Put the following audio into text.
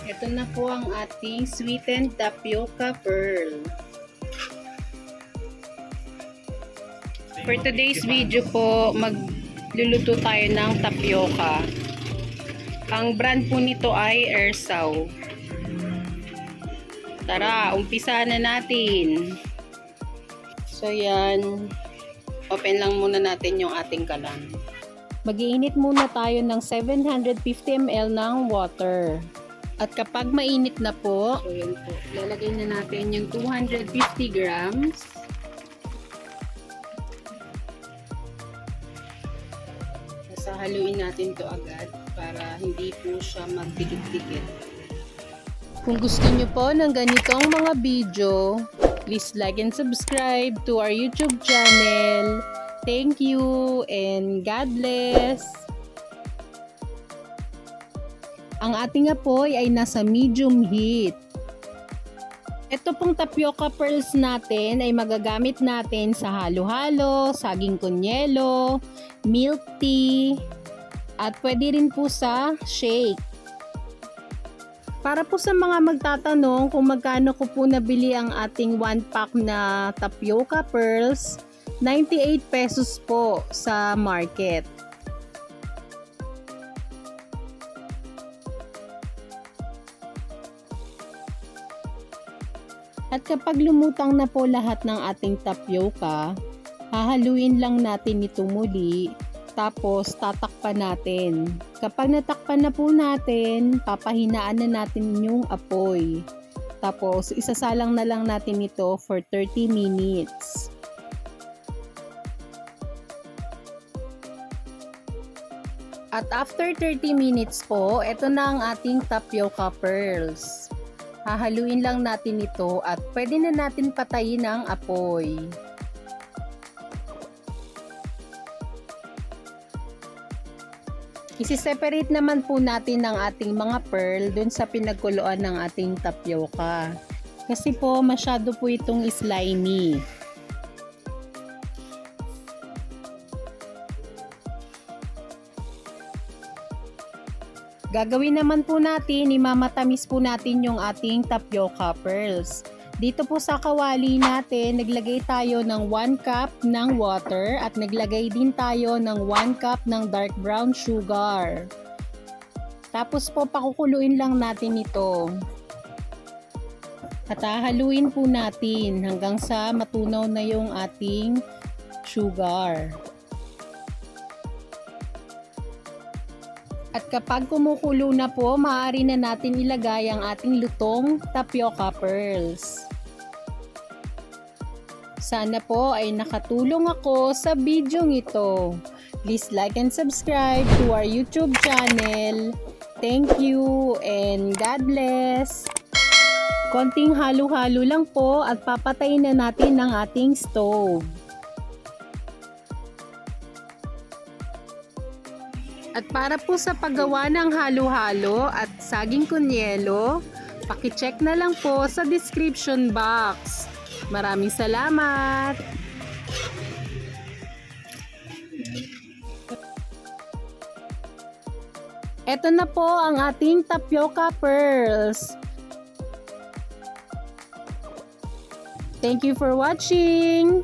Ito na po ang ating sweetened tapioca pearl. For today's video po, magluluto tayo ng tapioca. Ang brand po nito ay Ersaw. Tara, umpisa na natin. So yan, open lang muna natin yung ating kalan. Mag-iinit muna tayo ng 750 ml ng water. At kapag mainit na po, so yan po, lalagay na natin yung 250 grams. Haluin natin to agad para hindi po siya magdikit-dikit. Kung gusto niyo po ng ganitong mga video, please like and subscribe to our YouTube channel. Thank you and God bless! Ang ating apoy ay nasa medium heat. Ito pong tapioca pearls natin ay magagamit natin sa halo-halo, saging kunyelo, milk tea, at pwede rin po sa shake. Para po sa mga magtatanong kung magkano ko po nabili ang ating 1 pack na tapioca pearls, 98 pesos po sa market. At kapag lumutang na po lahat ng ating tapioca, hahaluin lang natin ito muli, tapos tatakpan natin. Kapag natakpan na po natin, papahinaan na natin yung apoy. Tapos isasalang na lang natin ito for 30 minutes. At after 30 minutes po, ito na ang ating tapioca pearls. Hahaluin lang natin ito at pwede na natin patayin ang apoy. Isi-separate naman po natin ang ating mga pearl dun sa pinagkuluan ng ating tapioca. Kasi po masyado po itong slimy. Gagawin naman po natin, imamatamis po natin yung ating tapioca pearls. Dito po sa kawali natin, naglagay tayo ng 1 cup ng water at naglagay din tayo ng 1 cup ng dark brown sugar. Tapos po pakukuluin lang natin ito. At hahaluin po natin hanggang sa matunaw na yung ating sugar. At kapag kumukulo na po, maaari na natin ilagay ang ating lutong tapioca pearls. Sana po ay nakatulong ako sa bidyong ito. Please like and subscribe to our YouTube channel. Thank you and God bless! Konting halo-halo lang po at papatayin na natin ang ating stove. At para po sa paggawa ng halo-halo at saging kunyelo, paki-check na lang po sa description box. Maraming salamat! Ito na po ang ating tapioca pearls. Thank you for watching!